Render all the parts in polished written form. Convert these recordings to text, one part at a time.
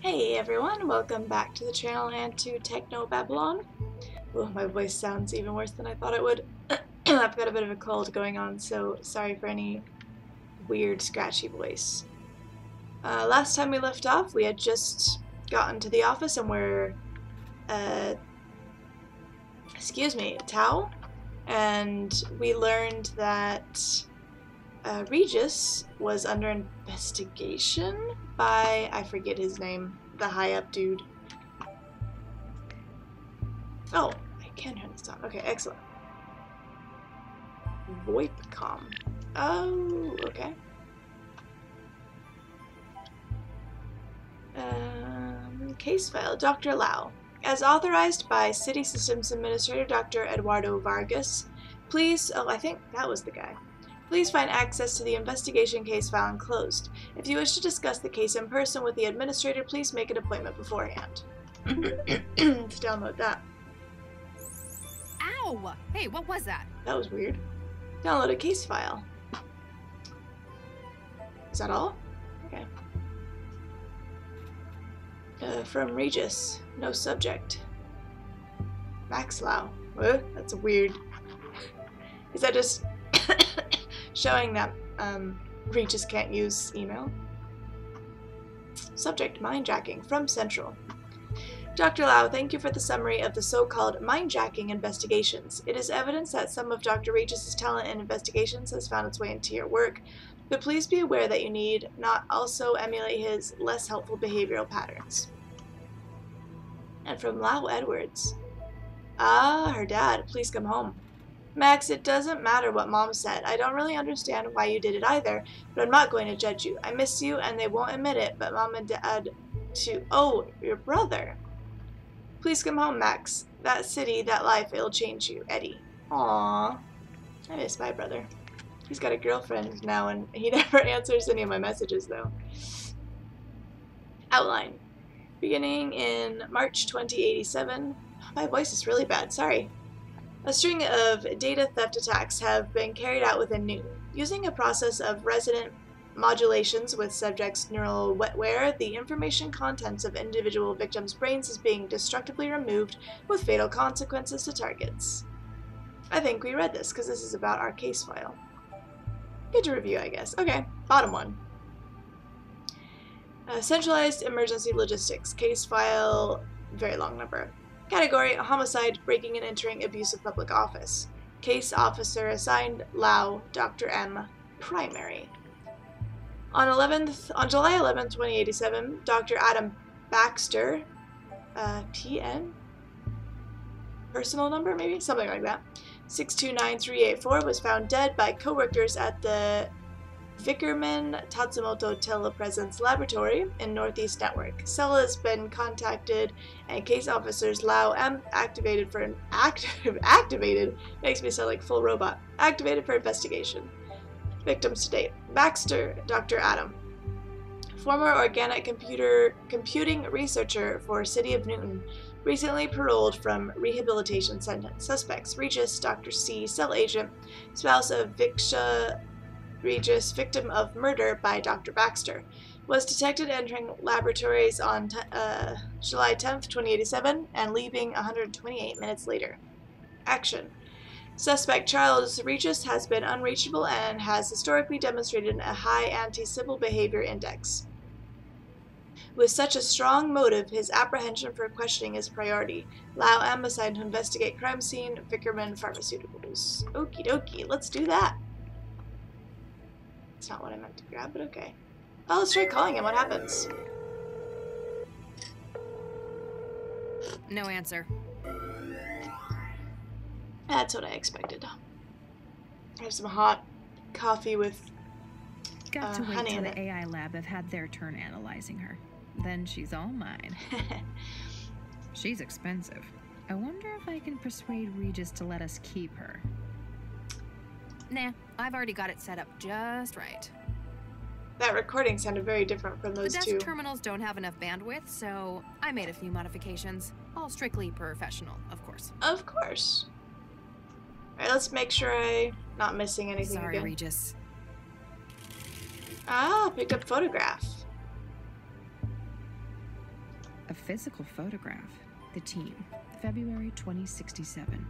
Hey everyone, welcome back to the channel and to Technobabylon. Oh, my voice sounds even worse than I thought it would. I've got a bit of a cold going on, so sorry for any weird scratchy voice. Last time we left off, we had just gotten to the office and we're, Tau, and we learned that Regis was under investigation by, I forget his name, the high-up dude. Oh, I can turn this on. Okay, excellent. VoIPcom. Oh, okay. Case file. Dr. Lau. As authorized by City Systems Administrator Dr. Eduardo Vargas, please... Oh, I think that was the guy. Please find access to the investigation case file enclosed. If you wish to discuss the case in person with the administrator, please make an appointment beforehand. Let's download that. Ow! Hey, what was that? That was weird. Download a case file. Is that all? Okay. From Regis. No subject. Max Lau. That's weird. Is that just showing that Regis can't use email? Subject, mindjacking from Central. Dr. Lau, thank you for the summary of the so-called mindjacking investigations. It is evidence that some of Dr. Regis's talent in investigations has found its way into your work, but please be aware that you need not also emulate his less helpful behavioral patterns. And from Lau Edwards. Ah, her dad, please come home. Max, it doesn't matter what Mom said. I don't really understand why you did it either, but I'm not going to judge you. I miss you, and they won't admit it, but Mom and Dad too. Oh, your brother. Please come home, Max. That city, that life, it'll change you. Eddie. Aww. I miss my brother. He's got a girlfriend now, and he never answers any of my messages, though. Outline. Beginning in March 2087. My voice is really bad, sorry. A string of data theft attacks have been carried out within Newton. Using a process of resonant modulations with subjects' neural wetware, the information contents of individual victims' brains is being destructively removed with fatal consequences to targets. I think we read this, because this is about our case file. Good to review, I guess. Okay, bottom one. Centralized emergency logistics. Case file, very long number. Category, homicide, breaking and entering abuse of public office. Case officer assigned, Lau, Dr. M, primary. On July 11th, 2087, Dr. Adam Baxter, PN? Personal number, maybe? Something like that. 629384 was found dead by coworkers at the Vickerman Tatsumoto Telepresence Laboratory in Northeast Network. Cell has been contacted, and case officers Lau M activated for activated makes me sound like full robot. Activated for investigation. Victims to date: Baxter, Dr. Adam, former organic computing researcher for City of Newton, recently paroled from rehabilitation sentence. Suspects: Regis, Dr. C, cell agent, spouse of Viksha Regis, victim of murder by Dr. Baxter, was detected entering laboratories on July 10th, 2087, and leaving 128 minutes later. Action. Suspect Charles Regis has been unreachable and has historically demonstrated a high anti-civil behavior index. With such a strong motive, his apprehension for questioning is priority. Lau M assigned to investigate crime scene, Vickerman Pharmaceuticals. Okie dokie, let's do that. That's not what I meant to grab, but okay. Oh, let's try calling him. What happens? No answer. That's what I expected. I have some hot coffee with Got to wait honey till in the it. AI lab have had their turn analyzing her. Then she's all mine. She's expensive. I wonder if I can persuade Regis to let us keep her. Nah, I've already got it set up just right. That recording sounded very different from those The desk two. terminals don't have enough bandwidth, so I made a few modifications. All strictly professional, of course. Of course. Alright, let's make sure I'm not missing anything Sorry, again. Regis. Ah, picked up photograph. A physical photograph. The team. February 2067.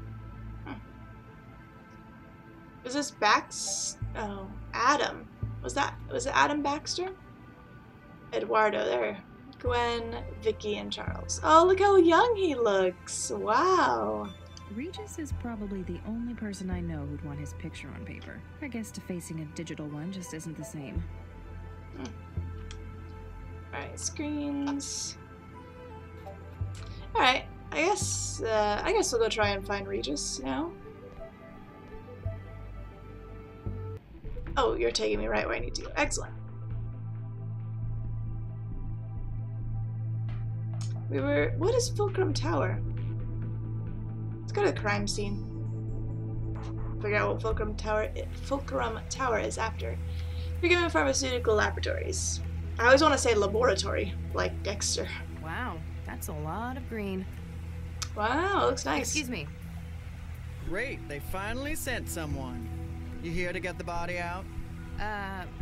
Is this Oh, Adam. Was it Adam Baxter? Eduardo there. Gwen, Vicky, and Charles. Oh, look how young he looks. Wow. Regis is probably the only person I know who'd want his picture on paper. I guess defacing a digital one just isn't the same. Alright, screens. Alright, I guess we'll go try and find Regis now. Oh, you're taking me right where I need to go. Excellent. What is Fulcrum Tower? Let's go to the crime scene. Figure out what Fulcrum Tower is after. Beginning Pharmaceutical Laboratories. I always want to say laboratory, like Dexter. Wow, that's a lot of green. Wow, looks nice. Excuse me. Great, they finally sent someone. You here to get the body out?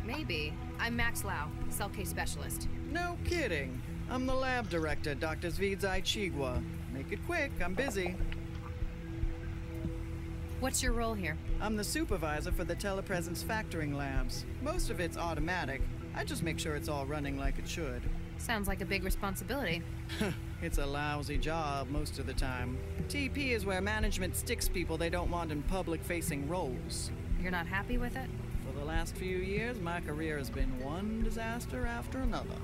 Maybe. I'm Max Lau, cell case specialist. No kidding. I'm the lab director, Dr. Zvidzai Chigwa. Make it quick, I'm busy. What's your role here? I'm the supervisor for the telepresence factoring labs. Most of it's automatic. I just make sure it's all running like it should. Sounds like a big responsibility. It's a lousy job most of the time. TP is where management sticks people they don't want in public-facing roles. You're not happy with it? For the last few years, my career has been one disaster after another.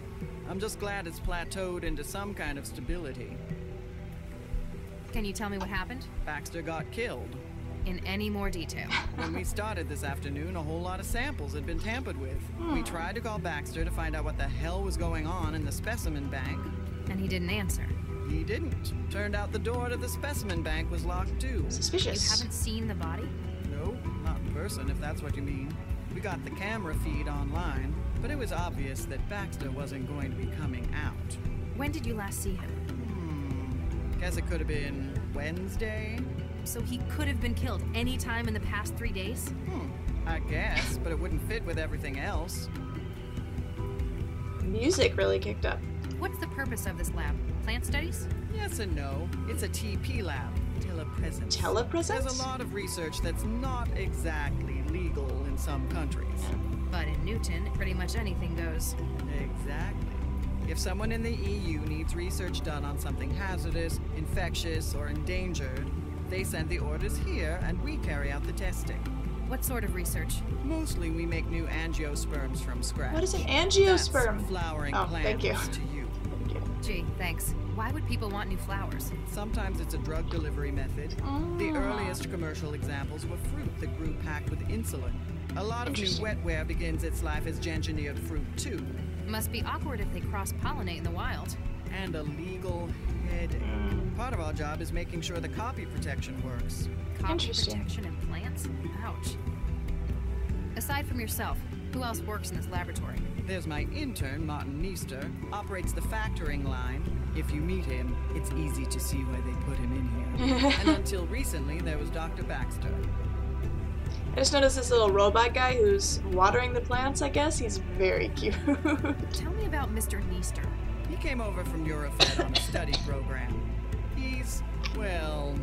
I'm just glad it's plateaued into some kind of stability. Can you tell me what happened? Baxter got killed. In any more detail? When we started this afternoon, a whole lot of samples had been tampered with. We tried to call Baxter to find out what the hell was going on in the specimen bank. And he didn't answer? He didn't. Turned out the door to the specimen bank was locked too. Suspicious. You haven't seen the body? No, not in person, if that's what you mean. We got the camera feed online, but it was obvious that Baxter wasn't going to be coming out. When did you last see him? Guess it could have been Wednesday? So he could have been killed any time in the past 3 days? I guess, but it wouldn't fit with everything else. Music really kicked up. What's the purpose of this lab? Plant studies? Yes and no. It's a TP lab. Telepresence. Telepresence? There's a lot of research that's not exactly legal in some countries. But in Newton, pretty much anything goes. Exactly. If someone in the EU needs research done on something hazardous, infectious, or endangered, they send the orders here and we carry out the testing. What sort of research? Mostly we make new angiosperms from scratch. What is an angiosperm? That's flowering plants thank you. to you. Thank you. Gee, thanks. Why would people want new flowers? Sometimes it's a drug delivery method. The earliest commercial examples were fruit that grew packed with insulin. A lot of new wetware begins its life as engineered fruit too. Must be awkward if they cross-pollinate in the wild. And a legal headache. Part of our job is making sure the copy protection works. Copy protection in plants? Ouch. Aside from yourself, who else works in this laboratory? There's my intern, Martin Neester, operates the factoring line. If you meet him, it's easy to see why they put him in here. And until recently, there was Dr. Baxter. I just noticed this little robot guy who's watering the plants, I guess. He's very cute. Tell me about Mr. Neester. He came over from Eurofed on a study program. He's young.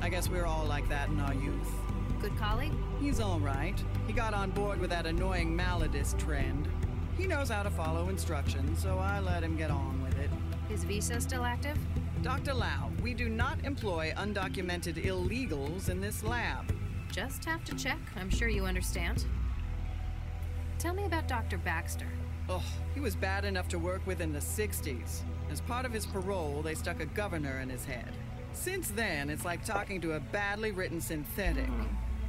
I guess we're all like that in our youth. Good colleague? He's all right. He got on board with that annoying Maladist trend. He knows how to follow instructions, so I let him get on with it. Is visa still active? Dr. Lau, we do not employ undocumented illegals in this lab. Just have to check. I'm sure you understand. Tell me about Dr. Baxter. Oh, he was bad enough to work with in the 60s. As part of his parole, they stuck a governor in his head. Since then, it's like talking to a badly written synthetic.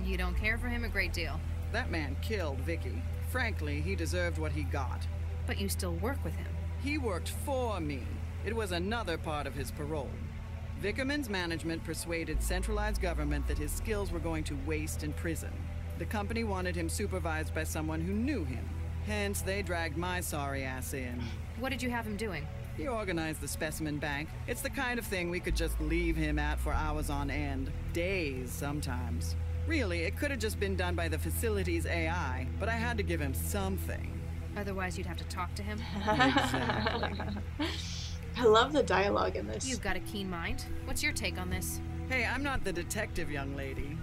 You don't care for him a great deal. That man killed Vicky. Frankly, he deserved what he got. But you still work with him. He worked for me. It was another part of his parole. Vickerman's management persuaded centralized government that his skills were going to waste in prison. The company wanted him supervised by someone who knew him. Hence, they dragged my sorry ass in. What did you have him doing? He organized the specimen bank. It's the kind of thing we could just leave him at for hours on end. Days, sometimes. Really, it could have just been done by the facility's AI, but I had to give him something. Otherwise, you'd have to talk to him? Exactly. I love the dialogue in this. You've got a keen mind. What's your take on this? Hey, I'm not the detective, young lady.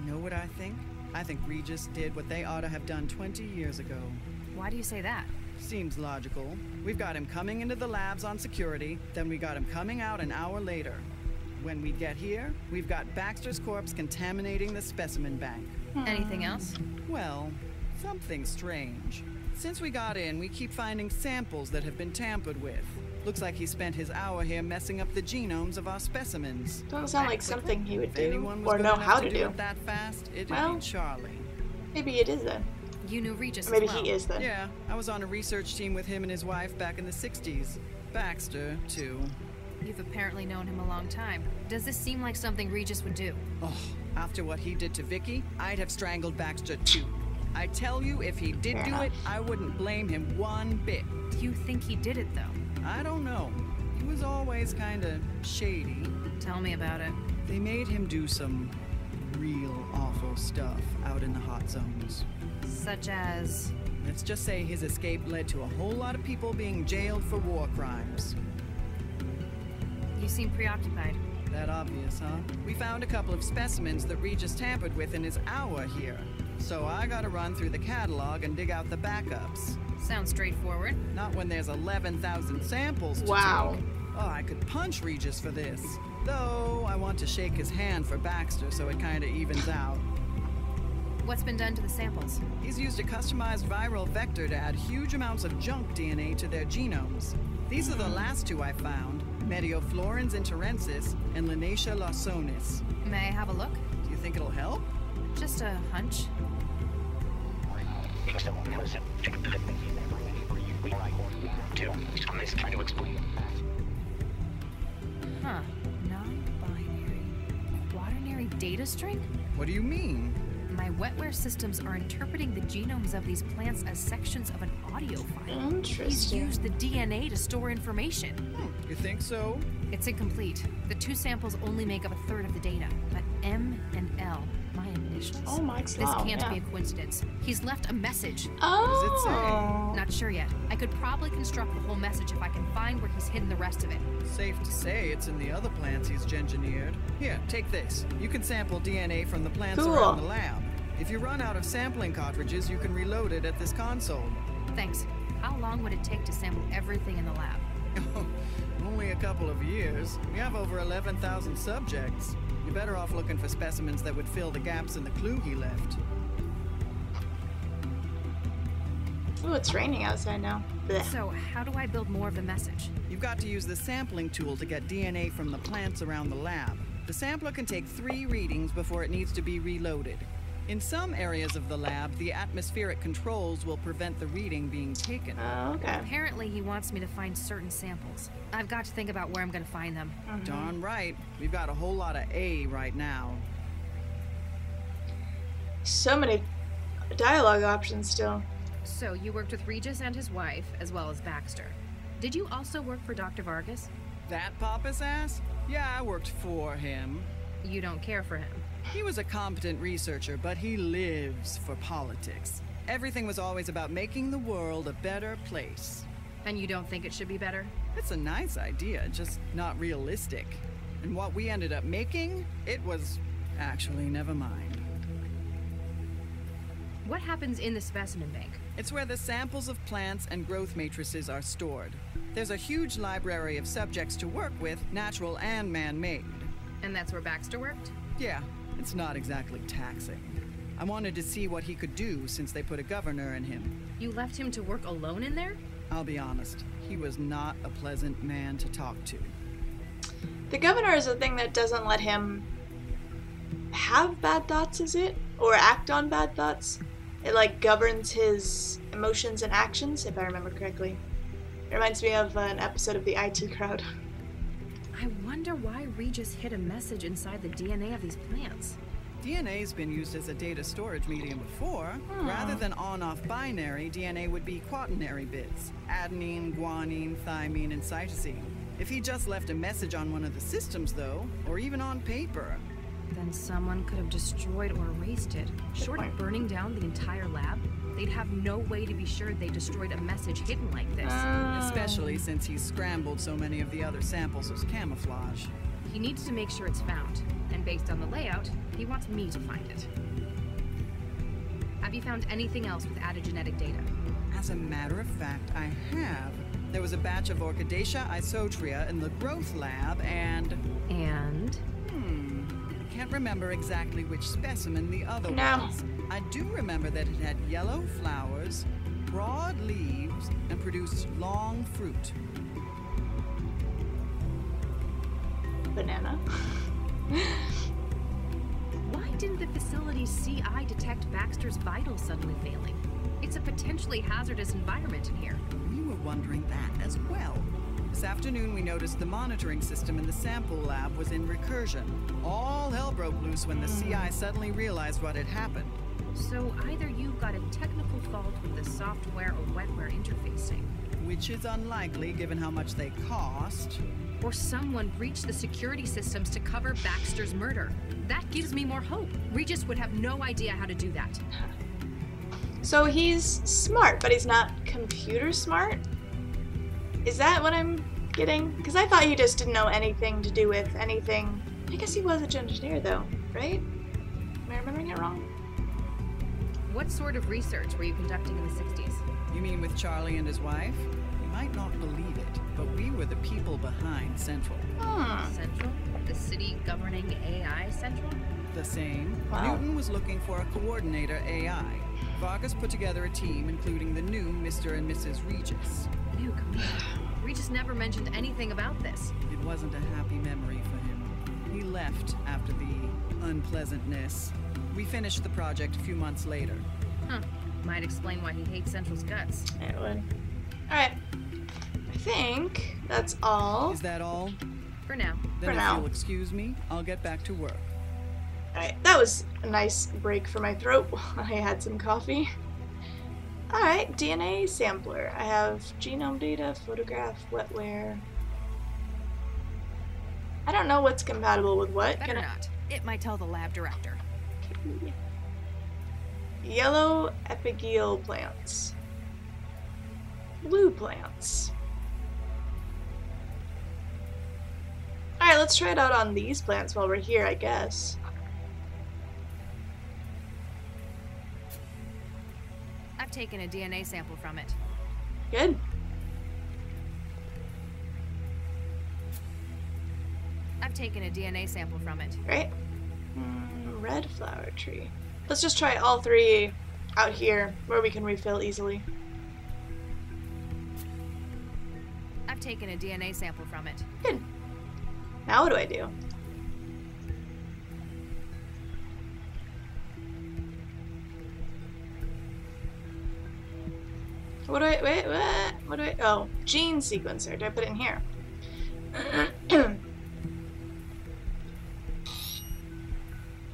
You know what I think? I think Regis did what they ought to have done 20 years ago. Why do you say that? Seems logical. We've got him coming into the labs on security, then we got him coming out an hour later. When we get here, we've got Baxter's corpse contaminating the specimen bank. Anything else? Well, something strange. Since we got in, we keep finding samples that have been tampered with. Looks like he spent his hour here messing up the genomes of our specimens. Doesn't sound like something he would If do anyone was or good know enough how to to do. it that fast, it'd Well, be Charlie. Maybe it is then. You knew Regis Or maybe as well. he is then. Yeah, I was on a research team with him and his wife back in the 60s. Baxter, too. You've apparently known him a long time. Does this seem like something Regis would do? Oh, after what he did to Vicky, I'd have strangled Baxter too. I tell you, if he did Fair do enough. it, I wouldn't blame him one bit. Do you think he did it, though? I don't know. He was always kinda shady. Tell me about it. They made him do some real awful stuff out in the hot zones. Such as... Let's just say his escape led to a whole lot of people being jailed for war crimes. You seem preoccupied. That obvious, huh? We found a couple of specimens that Regis tampered with in his hour here. So I gotta run through the catalog and dig out the backups. Sounds straightforward. Not when there's 11,000 samples to Wow. take. Oh, I could punch Regis for this. Though, I want to shake his hand for Baxter so it kinda evens out. What's been done to the samples? He's used a customized viral vector to add huge amounts of junk DNA to their genomes. These are the last two I found, Medioflorens interensis and Linacia lawsonis. May I have a look? Do you think it'll help? Just a hunch. Huh. Non-binary. Quaternary data string? What do you mean? My wetware systems are interpreting the genomes of these plants as sections of an audio file. He's Interesting. used the DNA to store information. You think so? It's incomplete. The two samples only make up a third of the data, but M and L, my initials. Oh my This god. can't Yeah. be a coincidence. He's left a message. Oh. Not sure yet. I could probably construct the whole message if I can find where he's hidden the rest of it. Safe to say it's in the other plants he's engineered. Here, take this. You can sample DNA from the plants Cool. around the lab. If you run out of sampling cartridges, you can reload it at this console. Thanks. How long would it take to sample everything in the lab? Only a couple of years. We have over 11,000 subjects. You're better off looking for specimens that would fill the gaps in the clue he left. Ooh, it's raining outside now. Blech. So, how do I build more of the message? You've got to use the sampling tool to get DNA from the plants around the lab. The sampler can take 3 readings before it needs to be reloaded. In some areas of the lab, the atmospheric controls will prevent the reading being taken. Oh, okay. Apparently, he wants me to find certain samples. I've got to think about where I'm going to find them. Darn right. We've got a whole lot of A right now. So many dialogue options still. So, you worked with Regis and his wife, as well as Baxter. Did you also work for Dr. Vargas? That pompous ass? Yeah, I worked for him. You don't care for him. He was a competent researcher, but he lives for politics. Everything was always about making the world a better place. And you don't think it should be better? It's a nice idea, just not realistic. And what we ended up making, it was... actually, never mind. What happens in the specimen bank? It's where the samples of plants and growth matrices are stored. There's a huge library of subjects to work with, natural and man-made. And that's where Baxter worked? Yeah, it's not exactly taxing. I wanted to see what he could do since they put a governor in him. You left him to work alone in there? I'll be honest, he was not a pleasant man to talk to. The governor is a thing that doesn't let him have bad thoughts, is it? Or act on bad thoughts? It like governs his emotions and actions, if I remember correctly. It reminds me of an episode of the IT Crowd. I wonder why Regis hid a message inside the DNA of these plants. DNA's been used as a data storage medium before. Rather than on-off binary, DNA would be quaternary bits. Adenine, guanine, thymine, and cytosine. If he just left a message on one of the systems, though, or even on paper. Then someone could have destroyed or erased it, short of point. burning down the entire lab. They'd have no way to be sure they destroyed a message hidden like this. Especially since he's scrambled so many of the other samples as camouflage. He needs to make sure it's found, and based on the layout, he wants me to find it. Have you found anything else with added genetic data? As a matter of fact, I have. There was a batch of Orchidaceae isotria in the growth lab, and... I can't remember exactly which specimen the other was. I do remember that it had yellow flowers, broad leaves, and produced long fruit. Banana. Why didn't the facility's CI detect Baxter's vitals suddenly failing? It's a potentially hazardous environment in here. We were wondering that as well. This afternoon we noticed the monitoring system in the sample lab was in recursion. All hell broke loose when the CI suddenly realized what had happened. So either you got a technical fault with the software or wetware interfacing. Which is unlikely given how much they cost. Or someone breached the security systems to cover Baxter's murder. That gives me more hope. Regis would have no idea how to do that. So he's smart, but he's not computer smart? Is that what I'm getting? Because I thought he just didn't know anything to do with anything. I guess he was a engineer though, right? Am I remembering it wrong? What sort of research were you conducting in the 60s? You mean with Charlie and his wife? You might not believe it, but we were the people behind Central. Central? The city governing AI Central? The same. Wow. Newton was looking for a coordinator AI. Vargas put together a team including the new Mr. and Mrs. Regis. Ew, Regis never mentioned anything about this. It wasn't a happy memory for him. He left after the unpleasantness. We finished the project a few months later. Huh. Might explain why he hates Central's guts. It would. Alright. I think that's all. Is that all? For now. Then For if now. you'll excuse me, I'll get back to work. Alright, that was a nice break for my throat while I had some coffee. Alright, DNA sampler. I have genome data, photograph, wetware. I don't know what's compatible with what. Better not. It might tell the lab director. Yellow epigeel plants. Blue plants. Alright, let's try it out on these plants while we're here, I guess. I've taken a DNA sample from it. Good. I've taken a DNA sample from it. Great. Red flower tree. Let's just try all three out here where we can refill easily. I've taken a DNA sample from it. Good. Now what do I do? What do I, wait, what do I, oh, gene sequencer. Do I put it in here?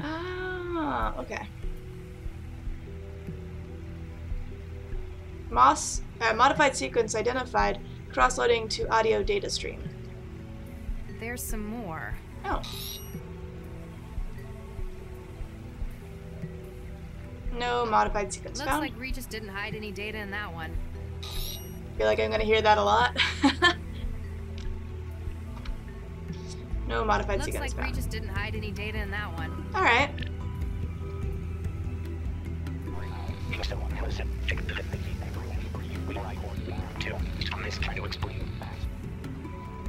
Ah, okay. Modified sequence identified. Cross-loading to audio data stream. There's some more. Oh. No modified sequence Looks found. like Regis didn't hide any data in that one. Feel like I'm gonna hear that a lot. No modified Looks sequence like found. Regis didn't hide any data in that one. Alright.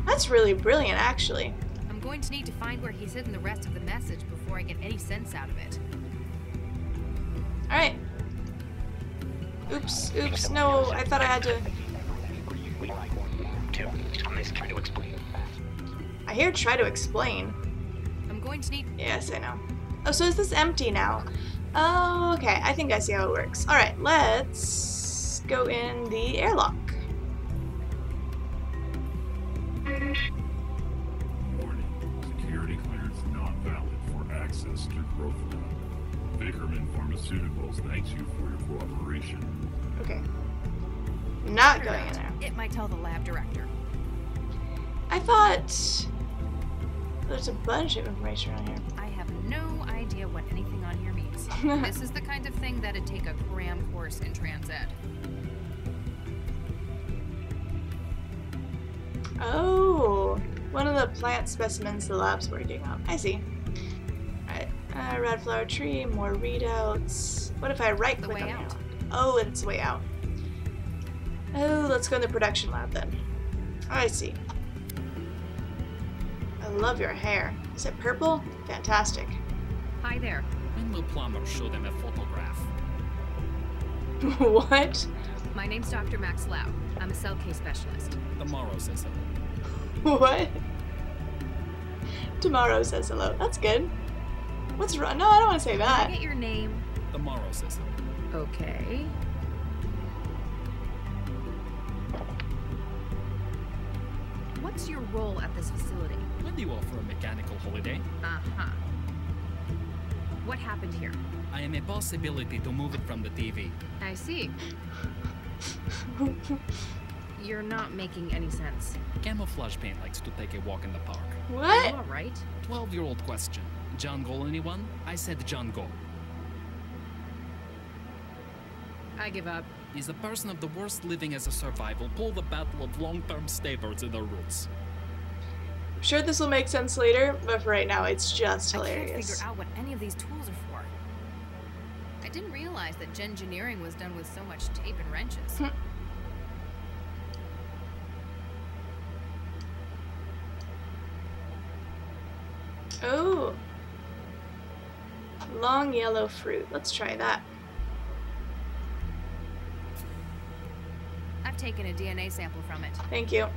That's really brilliant, actually. I'm going to need to find where he's hidden the rest of the message before I get any sense out of it. Alright. Oops, no, I thought I had to... I hear try to explain. I'm going to need... Yes, I know. Oh, so is this empty now? Oh, okay, I think I see how it works. Alright, let's go in the airlock. Warning. Security clearance not valid for access to growth lab. Bakerman Pharmaceuticals thanks you for your cooperation. Okay. Not going in there. It might tell the lab director. I thought... There's a bunch of information around here. I have no idea idea what anything on here means. This is the kind of thing that'd take a cram course in trans ed. Oh, one of the plant specimens the lab's working on. I see. Alright, red flower tree, more readouts. What if I right click on it? Oh, it's way out. Oh, let's go in the production lab then. I see. I love your hair. Is it purple? Fantastic. Hi there. When the plumber showed him a photograph. What? My name's Dr. Max Lau. I'm a cell case specialist. Tomorrow says so. What? Tomorrow says hello. That's good. What's wrong? No, I don't want to say that. Can I get your name? Tomorrow says so. Okay. What's your role at this facility? When do you offer a mechanical holiday? Uh-huh. What happened here? I am a possibility to move it from the TV. I see. You're not making any sense. Camouflage paint likes to take a walk in the park. Are What? you alright? 12-year-old question. John Gol anyone? I said John Gol. I give up. Is a person of the worst living as a survival pull the battle of long-term stayers in their roots? I'm sure this will make sense later, but for right now, it's just I can't hilarious. figure out what any of these tools are for. I didn't realize that gengineering was done with so much tape and wrenches. Oh. Long yellow fruit. Let's try that. I've taken a DNA sample from it. Thank you.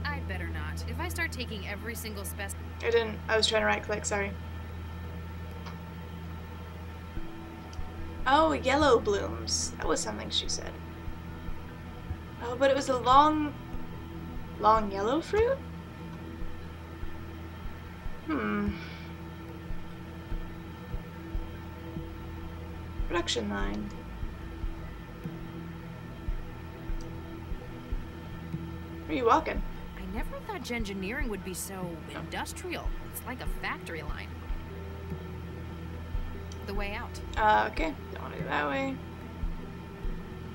I'd better not. If I start taking every single specimen... I didn't. I was trying to right click, sorry. Oh, yellow blooms. That was something she said. Oh, but it was a long yellow fruit? Production line. Where are you walking? I never thought gengineering would be so industrial. It's like a factory line. The way out. Okay. Don't want to go that way.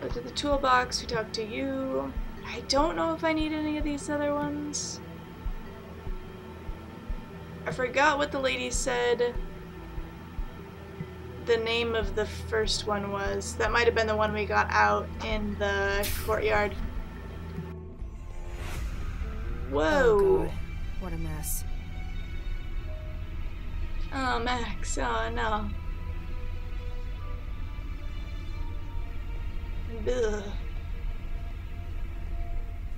Go to the toolbox. We talk to you. I don't know if I need any of these other ones. I forgot what the lady said the name of the first one was. That might have been the one we got out in the courtyard. Whoa. Oh, God. What a mess. Oh, Max. Oh, no. Ugh.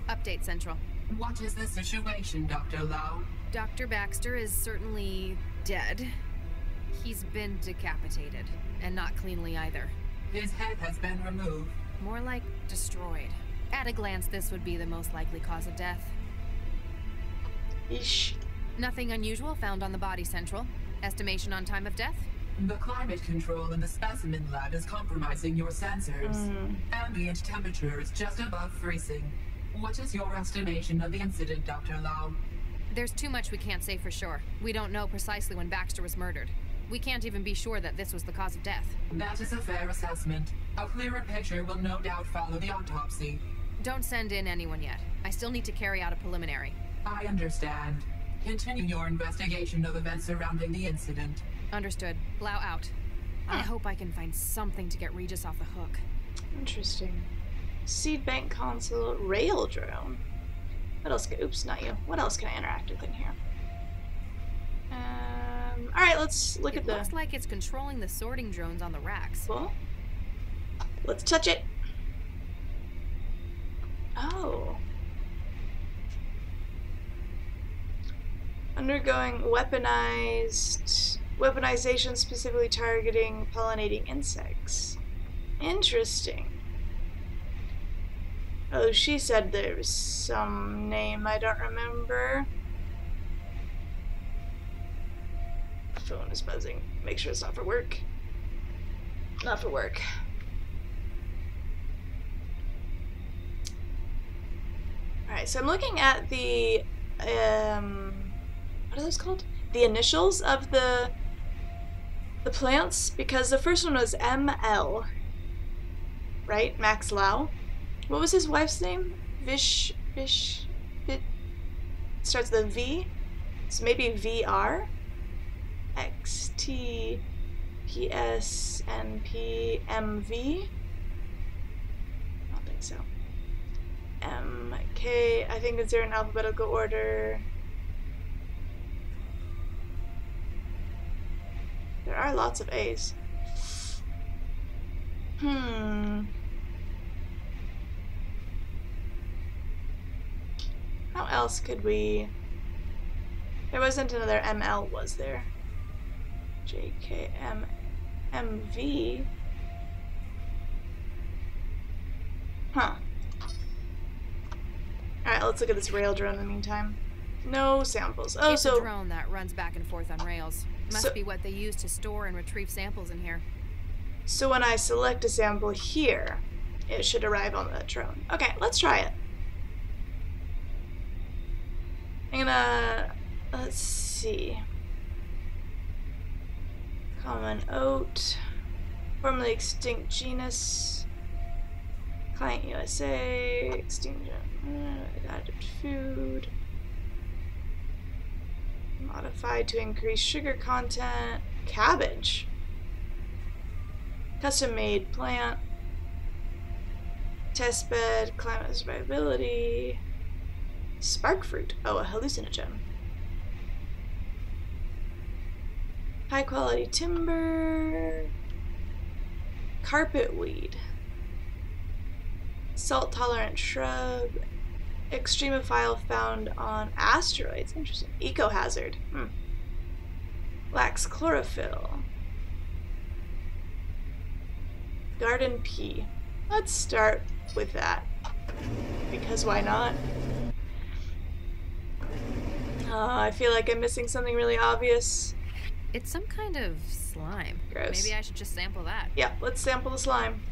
Update Central. What is the situation, Dr. Lau? Dr. Baxter is certainly dead. He's been decapitated, and not cleanly either. His head has been removed. More like destroyed. At a glance, this would be the most likely cause of death. Eesh. Nothing unusual found on the body, Central. Estimation on time of death? The climate control in the specimen lab is compromising your sensors. Ambient temperature is just above freezing. What is your estimation of the incident, Dr. Lau? There's too much we can't say for sure. We don't know precisely when Baxter was murdered. We can't even be sure that this was the cause of death. That is a fair assessment. A clearer picture will no doubt follow the autopsy. Don't send in anyone yet. I still need to carry out a preliminary. I understand. Continue your investigation of events surrounding the incident. Understood. Lau out. I hope I can find something to get Regis off the hook. Interesting. Seed bank console, rail drone. What else can, oops, not you. What else can I interact with in here? Alright, let's look at the... It looks like it's controlling the sorting drones on the racks. Well, let's touch it. Oh. Undergoing weaponization specifically targeting pollinating insects. Interesting. Oh, she said there was some name I don't remember. Phone is buzzing. Make sure it's not for work. Not for work. Alright, so I'm looking at the, what are those called? The initials of the The plants, because the first one was ML, right? Max Lau. What was his wife's name? Vish, starts with a V, so maybe VR? XT, PS, NP, MV? I don't think so. MK, I think it's there in alphabetical order. There are lots of A's. How else could we... There wasn't another ML, was there? JKM, MV? Huh. Alright, let's look at this rail drone in the meantime. No samples. Oh, it's so... a drone that runs back and forth on rails. Must be what they use to store and retrieve samples in here. So when I select a sample here, it should arrive on the drone. Okay, let's try it. I'm gonna... Let's see. Common oat. Formerly extinct genus. Client USA. Extinction. Adapted food. Modified to increase sugar content. Cabbage. Custom made plant. Testbed. Climate survivability. Spark fruit. Oh, a hallucinogen. High quality timber. Carpet weed. Salt tolerant shrub. Extremophile found on asteroids. Interesting. Ecohazard. Lacks chlorophyll. Garden pea. Let's start with that. Because why not? I feel like I'm missing something really obvious. It's some kind of slime. Gross. Maybe I should just sample that. Yeah, let's sample the slime.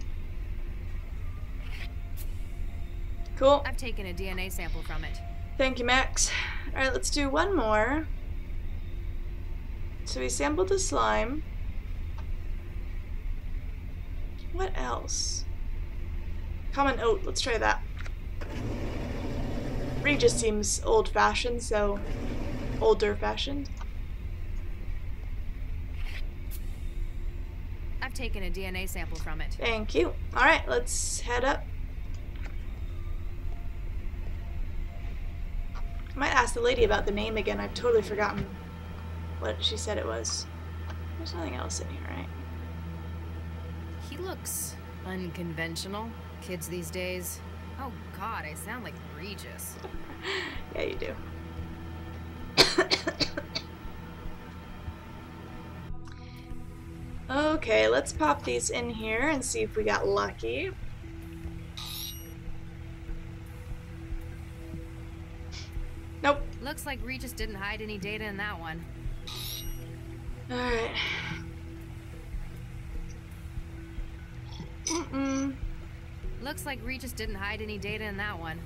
Cool. I've taken a DNA sample from it. Thank you, Max. Alright, let's do one more. So we sampled the slime. What else? Common oat, let's try that. Regis seems old-fashioned, so older-fashioned. I've taken a DNA sample from it. Thank you. Alright, let's head up. I might ask the lady about the name again. I've totally forgotten what she said it was. There's nothing else in here, right? He looks unconventional. Kids these days. Oh god, I sound like Regis. Yeah, you do. Okay, let's pop these in here and see if we got lucky. Nope. Looks like Regis didn't hide any data in that one. Alright. Looks like Regis didn't hide any data in that one.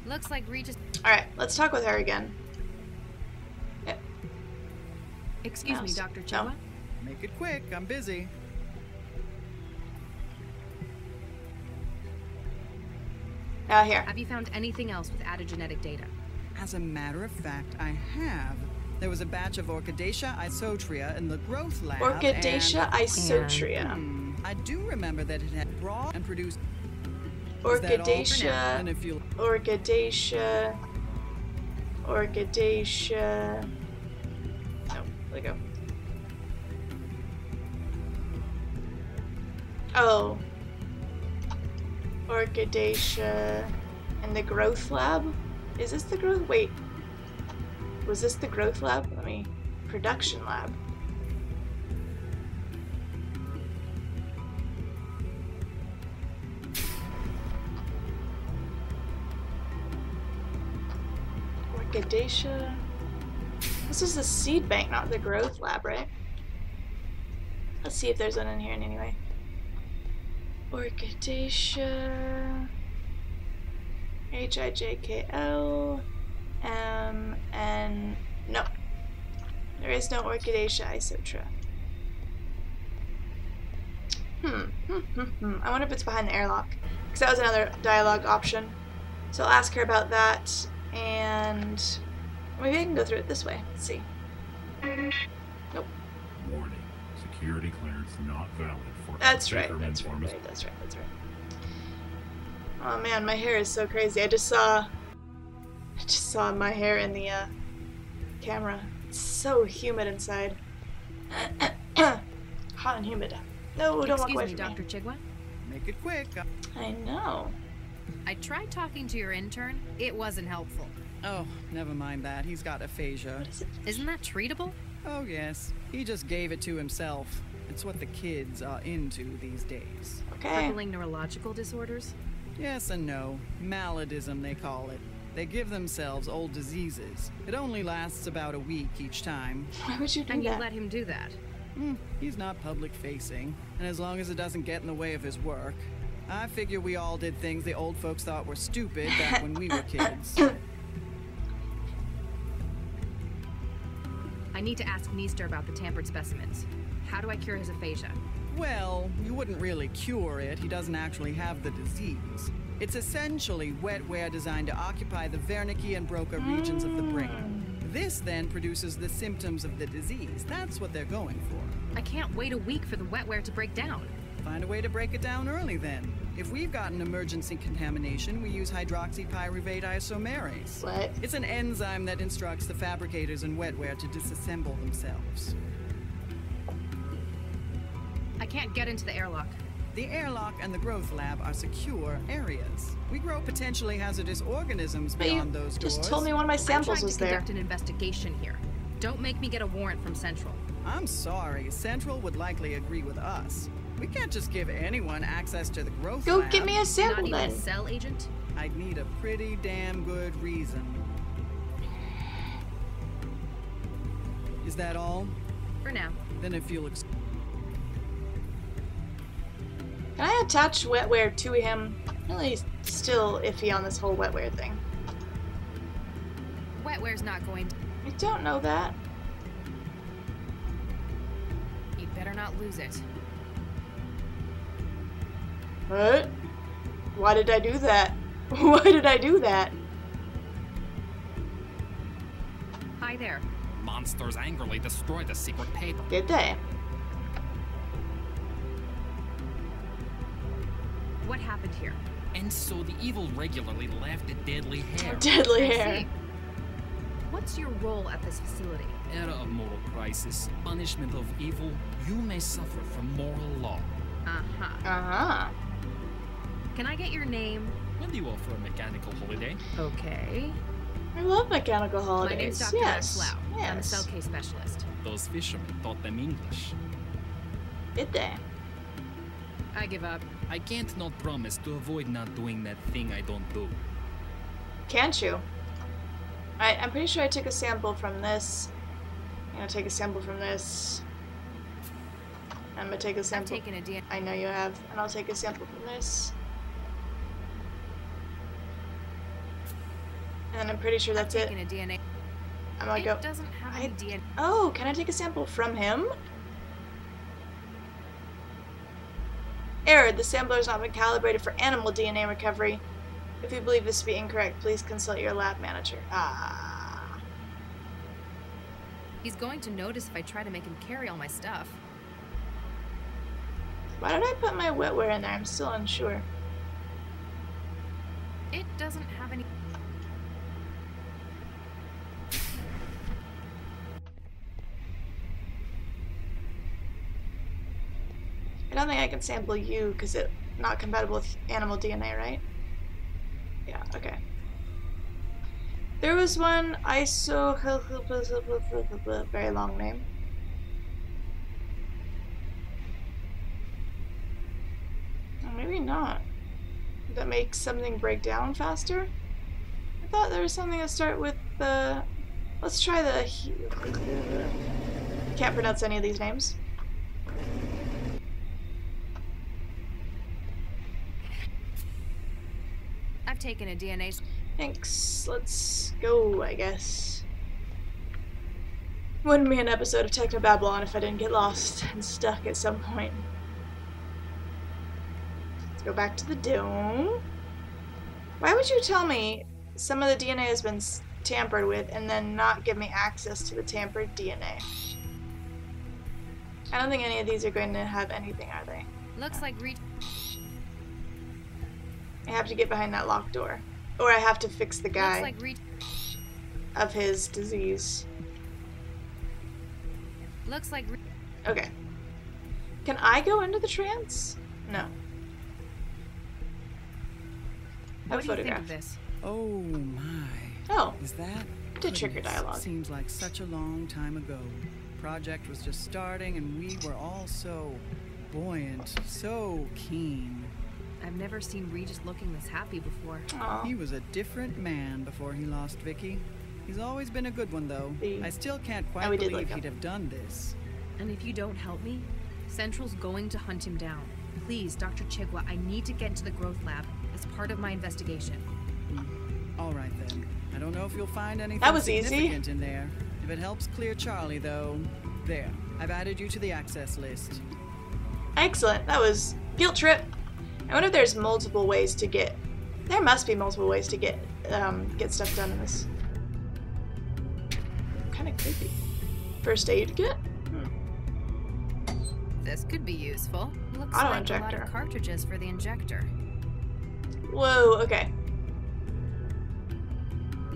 Looks like Regis... Alright, let's talk with her again. Yep. Excuse me, Dr. Chiba? No. Make it quick, I'm busy. Here. Have you found anything else with added genetic data? As a matter of fact, I have. There was a batch of Orchidaceae isotria in the growth lab. Orchidaceae isotria. I do remember that it had raw and produced. Orchidaceae. And if you... Orchidaceae. Orchidaceae. Oh, let go. Oh. Orchidaceae in the growth lab? Is this the growth? Wait. Was this the growth lab? Let me... Production lab. Orchidaceae. This is the seed bank, not the growth lab, right? Let's see if there's one in here in any way. Orchidaceae. HIJKL. MN No. There is no Orchidacea isotra. I wonder if it's behind the airlock. Because that was another dialogue option. So I'll ask her about that, and maybe I can go through it this way. Let's see. Nope. Warning. Security clearance not valid for That's right. Vickerman That's right. Pharma- That's right. That's right. Oh man, my hair is so crazy. I just saw my hair in the camera. It's so humid inside. Hot and humid. No, don't walk away Excuse me, from Dr. Chigwa. Make it quick. I know. I tried talking to your intern. It wasn't helpful. Oh, never mind that. He's got aphasia. Isn't that treatable? Oh, yes. He just gave it to himself. It's what the kids are into these days. Okay. Crippling neurological disorders? Yes and no. Maladism, they call it. They give themselves old diseases. It only lasts about a week each time. Why would you do And you that? let him do that? He's not public-facing, and as long as it doesn't get in the way of his work. I figure we all did things the old folks thought were stupid back when we were kids. I need to ask Neester about the tampered specimens. How do I cure his aphasia? Well, you wouldn't really cure it. He doesn't actually have the disease. It's essentially wetware designed to occupy the Wernicke and Broca regions of the brain. This then produces the symptoms of the disease. That's what they're going for. I can't wait a week for the wetware to break down. Find a way to break it down early then. If we've got an emergency contamination, we use hydroxypyruvate isomerase. What? It's an enzyme that instructs the fabricators in wetware to disassemble themselves. I can't get into the airlock. The airlock and the growth lab are secure areas. We grow potentially hazardous organisms But you beyond those doors. just told me one of my samples I'm was trying to there. conduct an investigation here. Don't make me get a warrant from Central. I'm sorry, Central would likely agree with us. We can't just give anyone access to the growth Go lab. get me a Not sample even then. a cell agent? I'd need a pretty damn good reason. Is that all? For now. Then if you'll Can I attach wetware to him? Really still iffy on this whole wetware thing. Wetware's not going to... I don't know that. You'd better not lose it. What? Why did I do that? Why did I do that? Hi there. Monsters angrily destroy the secret paper. Did they? What happened here? And so the evil regularly left a deadly hair. Deadly I hair. see. What's your role at this facility? Era of moral crisis, punishment of evil, you may suffer from moral law. Uh-huh. Uh-huh. Can I get your name? When do you offer a mechanical holiday? Okay. I love mechanical holidays. My name's Dr. Yes. Slough. I'm a Yes. cell case specialist. Those fishermen taught them English. Did they? I give up. I can't not promise to avoid not doing that thing I don't do. Can't you? Alright, I'm pretty sure I took a sample from this. I'm gonna take a sample from this. I'm gonna take a I've sample. taken a DNA. I know you have. And I'll take a sample from this. And I'm pretty sure that's it. Taken a DNA. I'm gonna It go. doesn't have any DNA. Oh, can I take a sample from him? Error. The sampler has not been calibrated for animal DNA recovery. If you believe this to be incorrect, please consult your lab manager. Ah. He's going to notice if I try to make him carry all my stuff. Why did I put my wetware in there? I'm still unsure. It doesn't have any... I don't think I can sample you because it's not compatible with animal DNA, right? Yeah, okay. There was one very long name. Oh, maybe not. That makes something break down faster? I thought there was something that start with the... Let's try the... Can't pronounce any of these names. I've taken a DNA... Thanks. Let's go, I guess. Wouldn't be an episode of Technobabylon if I didn't get lost and stuck at some point. Let's go back to the dome. Why would you tell me some of the DNA has been tampered with and then not give me access to the tampered DNA? I don't think any of these are going to have anything, are they? Looks like I have to get behind that locked door. Or I have to fix the guy of his disease. Looks like Okay. Can I go into the trance? No. What do you think of this? Oh my. Oh. Is that? Did trigger dialogue. Seems like such a long time ago. Project was just starting and we were all so buoyant, so keen. I've never seen Regis looking this happy before. Aww. He was a different man before he lost Vicky. He's always been a good one, though. I still can't quite believe he'd have done this. And if you don't help me, Central's going to hunt him down. Please, Dr. Chigwa, I need to get into the growth lab as part of my investigation. All right, then. I don't know if you'll find anything that was significant easy in there. If it helps clear Charlie, though, there. I've added you to the access list. Excellent. That was guilt trip. I wonder if there's multiple ways to get... There must be multiple ways to get stuff done in this. Kind of creepy. First aid kit? This could be useful. Looks Auto like injector. a lot of cartridges for the injector. Whoa, okay.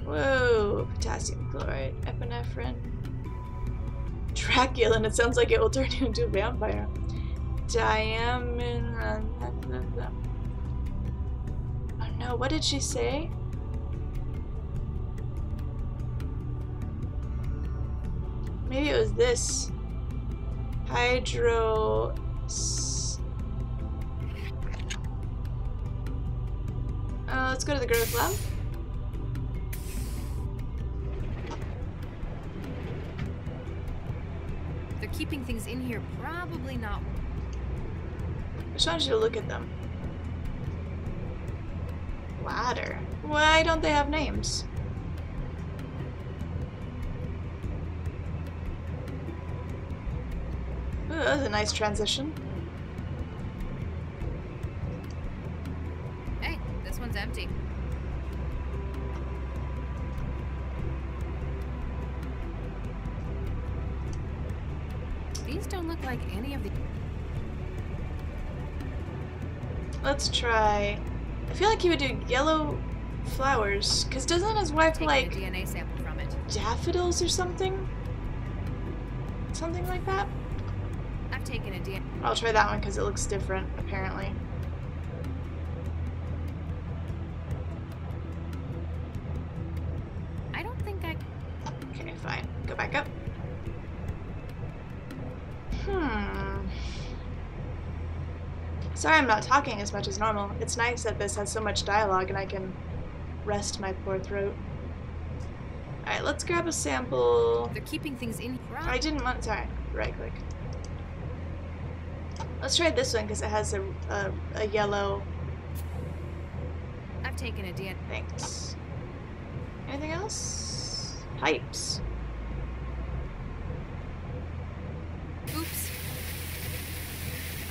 Whoa, potassium chloride, epinephrine. Dracula, it sounds like it will turn you into a vampire. Diamond. Oh no, what did she say? Maybe it was this. Hydro. Let's go to the growth lab. They're keeping things in here, probably not. I just wanted you to look at them. Ladder. Why don't they have names? Ooh, that was a nice transition. Hey, this one's empty. These don't look like any of the... Let's try... I feel like he would do yellow flowers, because doesn't his wife like a DNA sample from it. daffodils or something? Something like that? I've taken a DNA... I'll try that one because it looks different, apparently. I don't think I... Okay, fine. Go back up. Sorry I'm not talking as much as normal. It's nice that this has so much dialogue and I can rest my poor throat. Alright, let's grab a sample. They're keeping things in... I didn't want... Sorry. Right click. Let's try this one because it has a yellow... I've taken a DNA... Thanks. Anything else? Pipes. Oops.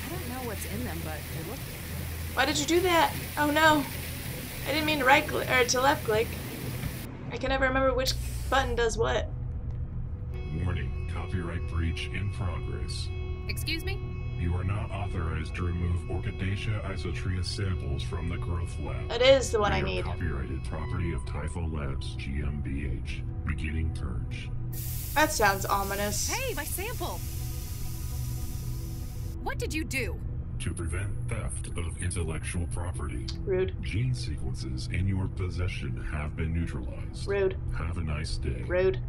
I don't know what's in them, but they look... Why did you do that? Oh no! I didn't mean to right click or to left click. I can never remember which button does what. Warning, copyright breach in progress. Excuse me? You are not authorized to remove Orchidaceae isotria samples from the growth lab. It is the one They I are need. Copyrighted property of Typho Labs GmbH. Beginning purge. That sounds ominous. Hey, my sample! What did you do? To prevent theft of intellectual property, Rude. gene sequences in your possession have been neutralized. Rude. Have a nice day. Rude.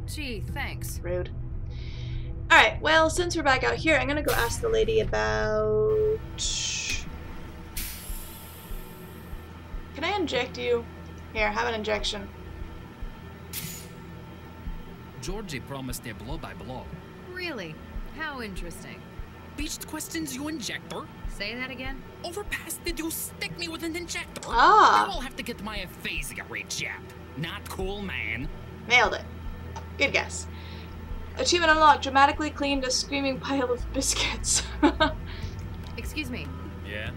Gee, thanks. Rude. Alright, well, since we're back out here, I'm gonna go ask the lady about... Can I inject you? Here, have an injection. Georgie promised a blow by blow. Really? How interesting. Beached questions, you injector. Say that again? Overpass did you stick me with an injector? Ah. You all have to get my aphasia reject. Not cool, man. Nailed it. Good guess. Achievement unlocked. Dramatically cleaned a screaming pile of biscuits. Excuse me. Yeah?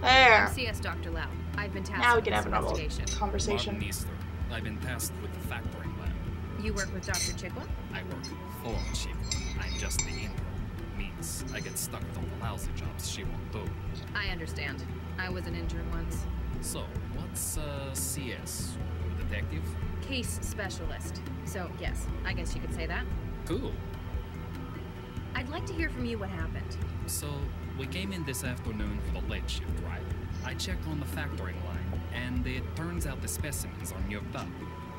There. I'm CS Dr. Lau. I've been tasked Now we with can this have a normal investigation. conversation. Martin Easter. I've been tasked with the factoring lab. You work with Dr. Chigwa? I work for Chico. I'm just the intern. Means I get stuck with all the lousy jobs she won't do. I understand. I was an intern once. So, what's CS? Detective? Case specialist. So, yes, I guess you could say that. Cool. I'd like to hear from you what happened. So, we came in this afternoon for the late shift, right? I checked on the factoring line, and it turns out the specimens are nuked up.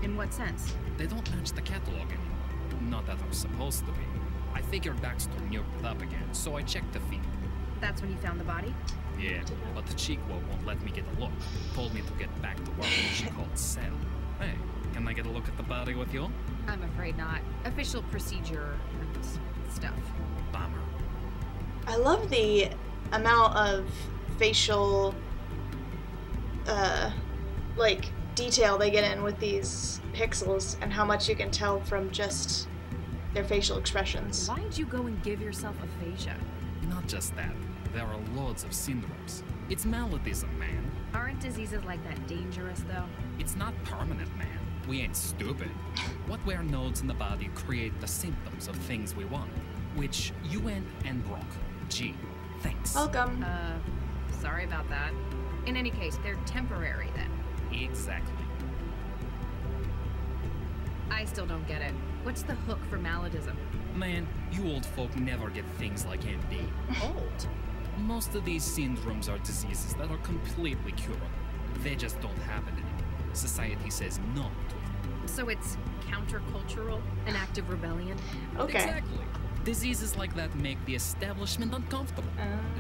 In what sense? They don't match the catalog anymore. Not that they're supposed to be. I figured Baxter nuked it up again, so I checked the feed. That's when you found the body? Yeah, but the Chico won't let me get a look. Told me to get back to what she called cell. Hey, can I get a look at the body with you? I'm afraid not. Official procedure and stuff. Bummer. I love the amount of facial, like, detail they get in with these pixels and how much you can tell from just their facial expressions. Why'd you go and give yourself aphasia? Not just that. There are loads of syndromes. It's maladies, man. Aren't diseases like that dangerous, though? It's not permanent, man. We ain't stupid. What wear nodes in the body create the symptoms of things we want, which you went and broke. Gee, thanks. Welcome. Sorry about that. In any case, they're temporary then. Exactly. I still don't get it. What's the hook for maladism? Man, you old folk never get things like MD. Old? Most of these syndromes are diseases that are completely curable. They just don't happen anymore. Society says no to them. So it's countercultural? An act of rebellion? Okay. Exactly. Diseases like that make the establishment uncomfortable.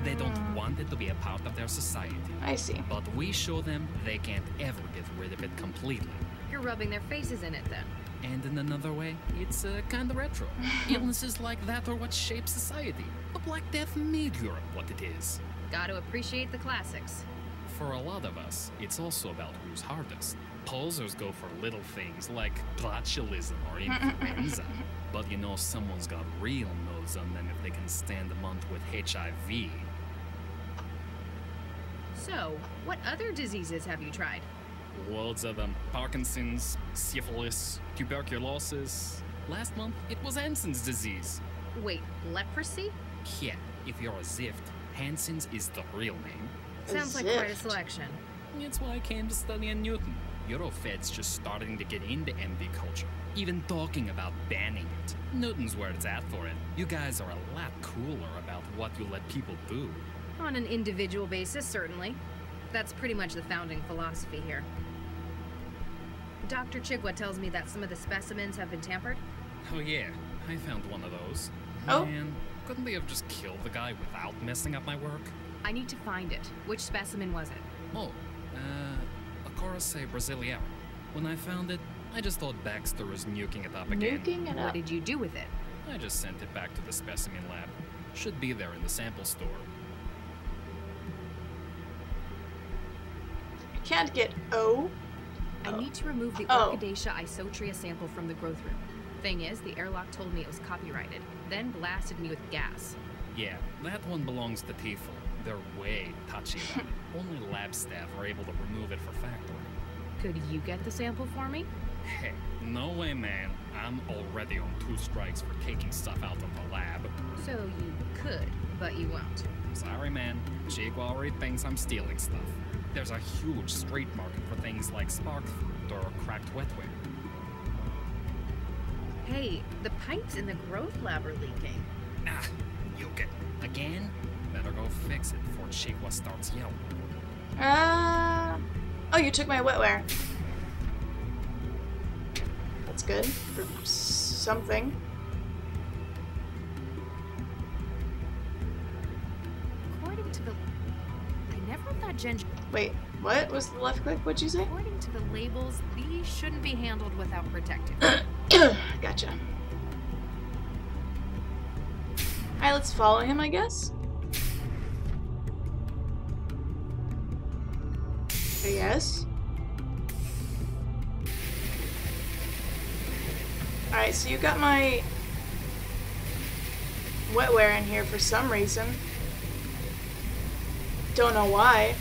They don't want it to be a part of their society. I see. But we show them they can't ever get rid of it completely. You're rubbing their faces in it then. And in another way, it's kind of retro. Illnesses like that are what shape society. The Black Death made Europe what it is. Gotta appreciate the classics. For a lot of us, it's also about who's hardest. Posers go for little things like botulism or influenza. But you know someone's got real nose on them if they can stand a month with HIV. So, what other diseases have you tried? Loads of them. Parkinson's, syphilis, tuberculosis. Last month, it was Hansen's disease. Wait, leprosy? Yeah, if you're a Zift, Hansen's is the real name. Sounds like quite a selection. That's why I came to study in Newton. Eurofed's just starting to get into MD culture. Even talking about banning it. Newton's where it's at for it. You guys are a lot cooler about what you let people do. On an individual basis, certainly. That's pretty much the founding philosophy here. Dr. Chigwa tells me that some of the specimens have been tampered. Oh yeah, I found one of those. Oh. Man, couldn't they have just killed the guy without messing up my work? I need to find it. Which specimen was it? Oh, a Coraceae brasiliana. When I found it, I just thought Baxter was nuking it up again. Nuking it What up. did you do with it? I just sent it back to the specimen lab. Should be there in the sample store. I can't get O. I need to remove the Oh. Orchidacea isotria sample from the growth room. Thing is, the airlock told me it was copyrighted, then blasted me with gas. Yeah, that one belongs to Tifa. They're way touchy about it. Only lab staff are able to remove it for factoring. Could you get the sample for me? Hey, no way, man. I'm already on 2 strikes for taking stuff out of the lab. So you could, but you won't. Sorry, man. Jake already thinks I'm stealing stuff. There's a huge street market for things like spark food or cracked wetware. Hey, the pipes in the growth lab are leaking. Ah, you get again? Better go fix it before Chigwa starts yelling. Oh, you took my wetware. That's good for something. According to the... I never thought ginger... Wait, what was the left click? What'd you say? According to the labels, these shouldn't be handled without protective. Gotcha. Alright, let's follow him, I guess. Yes. Alright, so you got my wetware in here for some reason. Don't know why.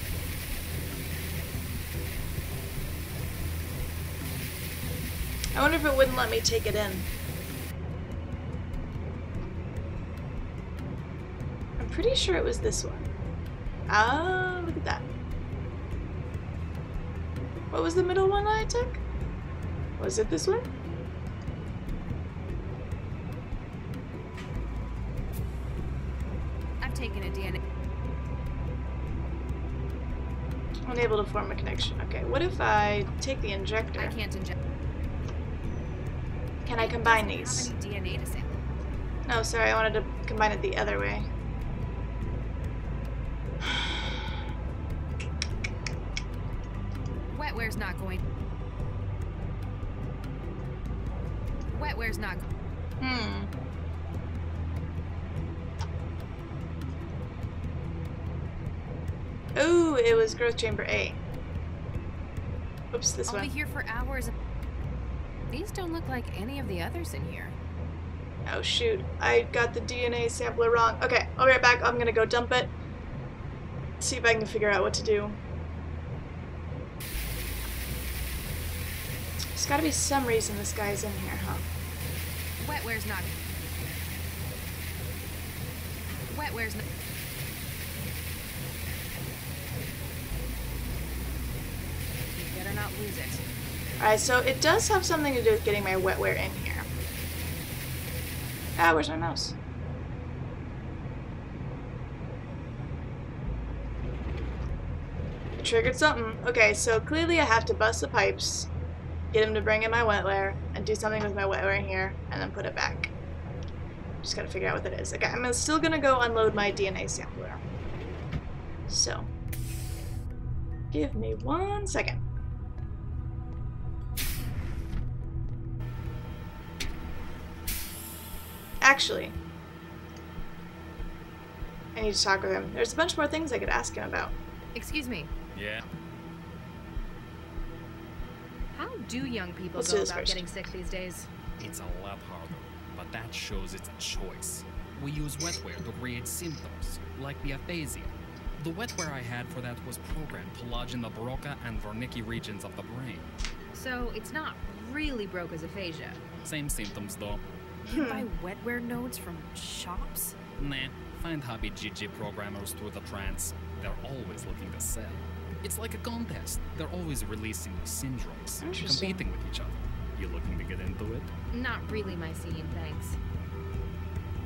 I wonder if it wouldn't let me take it in. I'm pretty sure it was this one. Ah, look at that. What was the middle one that I took? Was it this one? I've taken a DNA. Unable to form a connection. Okay, what if I take the injector? I can't inject. Can I combine Doesn't these? have any DNA to sample. No, sorry, I wanted to combine it the other way. Wetware's not going. Wetware's not. Oh, it was growth chamber A. Oops, this I'll one. be here for hours. These don't look like any of the others in here. Oh shoot, I got the DNA sampler wrong. Okay, I'll be right back. I'm gonna go dump it. See if I can figure out what to do. There's gotta be some reason this guy's in here, huh? Wetware's not. Wetware's not. You better not lose it. Alright, so it does have something to do with getting my wetware in here. Ah, where's my mouse? I triggered something. Okay, so clearly I have to bust the pipes, get him to bring in my wetware, and do something with my wetware in here, and then put it back. Just gotta figure out what that is. Okay, I'm still gonna go unload my DNA sampler. So, give me 1 second. Actually, I need to talk with him. There's a bunch more things I could ask him about. Excuse me. Yeah. How do young people Let's go do this about first. getting sick these days? It's a lot harder, but that shows it's a choice. We use wetware to create symptoms, like the aphasia. The wetware I had for that was programmed to lodge in the Broca and Wernicke regions of the brain. So it's not really Broca's aphasia. Same symptoms though. You buy wetware nodes from shops? Nah, find hobby GG programmers through the trans. They're always looking to sell. It's like a contest. They're always releasing new syndromes, Interesting. competing with each other. You looking to get into it? Not really my scene, thanks.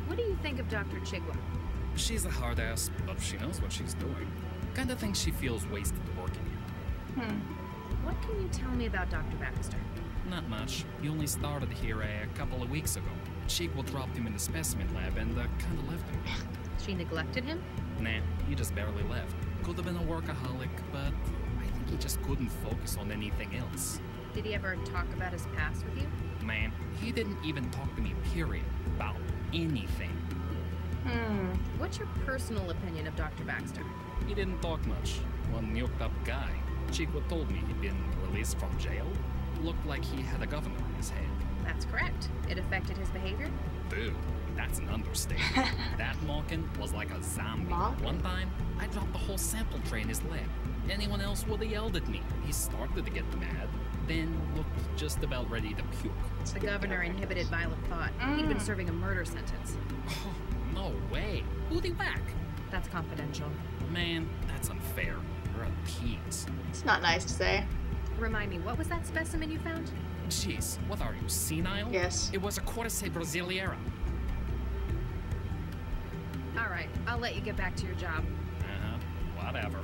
What do you think of Dr. Chigwa? She's a hard ass, but she knows what she's doing. Kinda thinks she feels wasted working here. What can you tell me about Dr. Baxter? Not much. He only started here a couple of weeks ago. Chigwa dropped him in the specimen lab and kinda left him. She neglected him? Nah, he just barely left. Could have been a workaholic, but I think he just couldn't focus on anything else. Did he ever talk about his past with you? Man, he didn't even talk to me, period, about anything. What's your personal opinion of Dr. Baxter? He didn't talk much. One yoked up guy. Chigwa told me he'd been released from jail. Looked like he had a governor in his head. That's correct. It affected his behavior? Dude, that's an understatement. That Malkin was like a zombie. Malkin? One time, I dropped the whole sample tray in his lab. Anyone else would have yelled at me. He started to get mad, then looked just about ready to puke. The governor inhibited violent thought. He'd been serving a murder sentence. Oh, no way. Who'd he whack? That's confidential. Man, that's unfair. We're at peace. It's not nice to say. Remind me, what was that specimen you found? Jeez, what are you, senile? Yes. It was a Cordyceps brasiliera. Alright, I'll let you get back to your job. Whatever.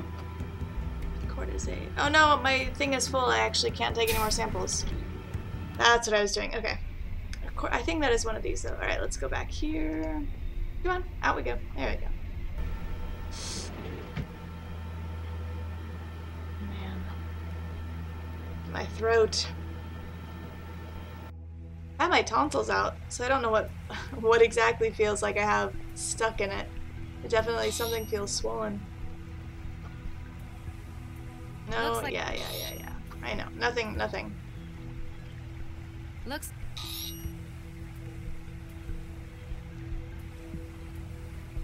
Cortisone. Oh no, my thing is full. I actually can't take any more samples. That's what I was doing. Okay. I think that is one of these though. Alright, let's go back here. Come on, out we go. There we go. Man. My throat. I have my tonsils out, so I don't know what exactly feels like I have stuck in it. But definitely something feels swollen. No, Looks like- yeah. I know. Nothing. Looks...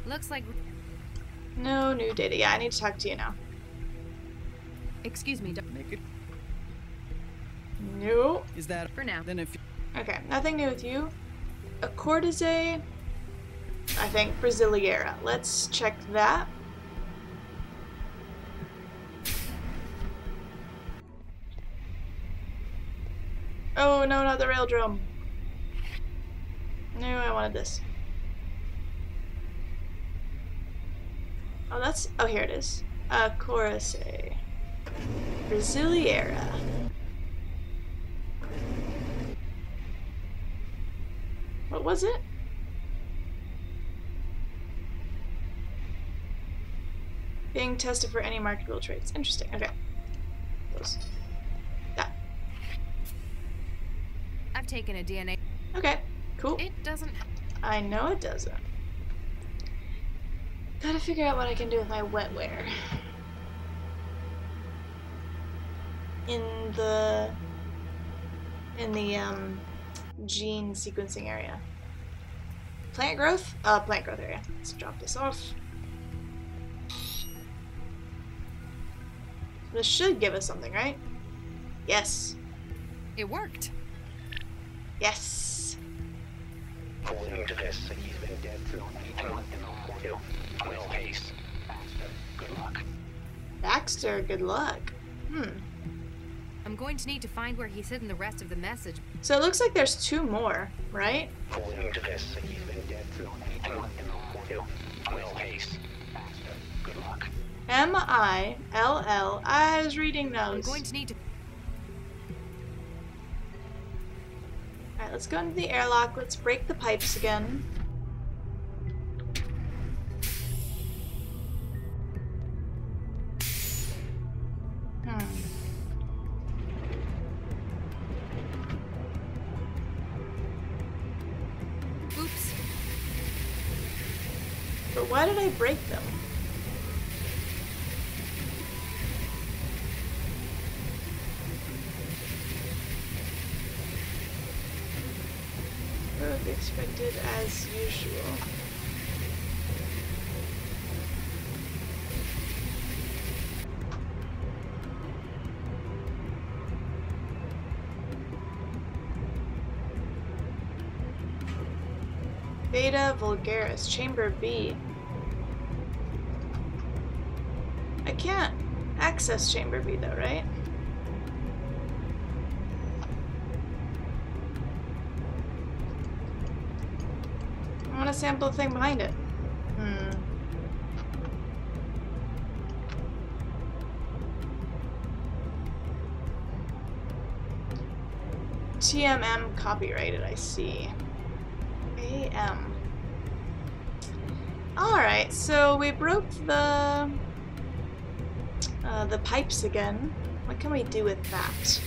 Looks like... No new data. Yeah, I need to talk to you now. Excuse me, Make it. No. Is that for now. then if Okay, nothing new with you. A Cordyceps, I think, Brasiliera. Let's check that. Oh no, not the raildrome. No, I wanted this. Oh, that's... Oh, here it is. Cordyceps. Brasiliera. What was it? Being tested for any marketable traits. Interesting. Okay. Those. That. I've taken a DNA. Okay. Cool. It doesn't... I know it doesn't. Gotta figure out what I can do with my wetware. In the gene sequencing area. Plant growth? Plant growth area. Let's drop this off. This should give us something, right? Yes. It worked. Yes. According to this, he's been dead for well, pace. Good luck. Baxter, good luck. I'm going to need to find where he's hidden the rest of the message. So it looks like there's 2 more, right? According to this, he's been dead for well, pace. Good luck. M-I-L-L. I was reading I'm those. going to need to... Alright, let's go into the airlock. Let's break the pipes again. Oops. But why did I break them? Growth expected as usual. Beta vulgaris, chamber B. I can't access chamber B though, right? I want to sample the thing behind it. TMM copyrighted, I see. AM. Alright, so we broke the pipes again. What can we do with that?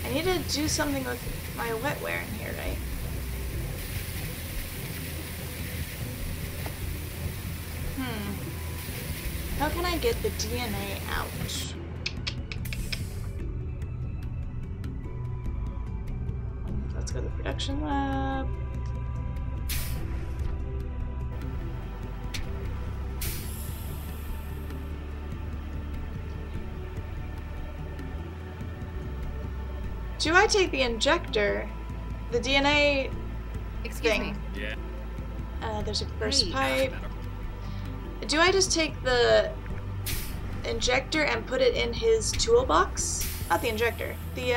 I need to do something with my wetware in here, right? How can I get the DNA out? Let's go to the production lab. Do I take the injector, the DNA Excuse thing? me. Yeah. There's a burst Hey. pipe. Do I just take the injector and put it in his toolbox? Not the injector, the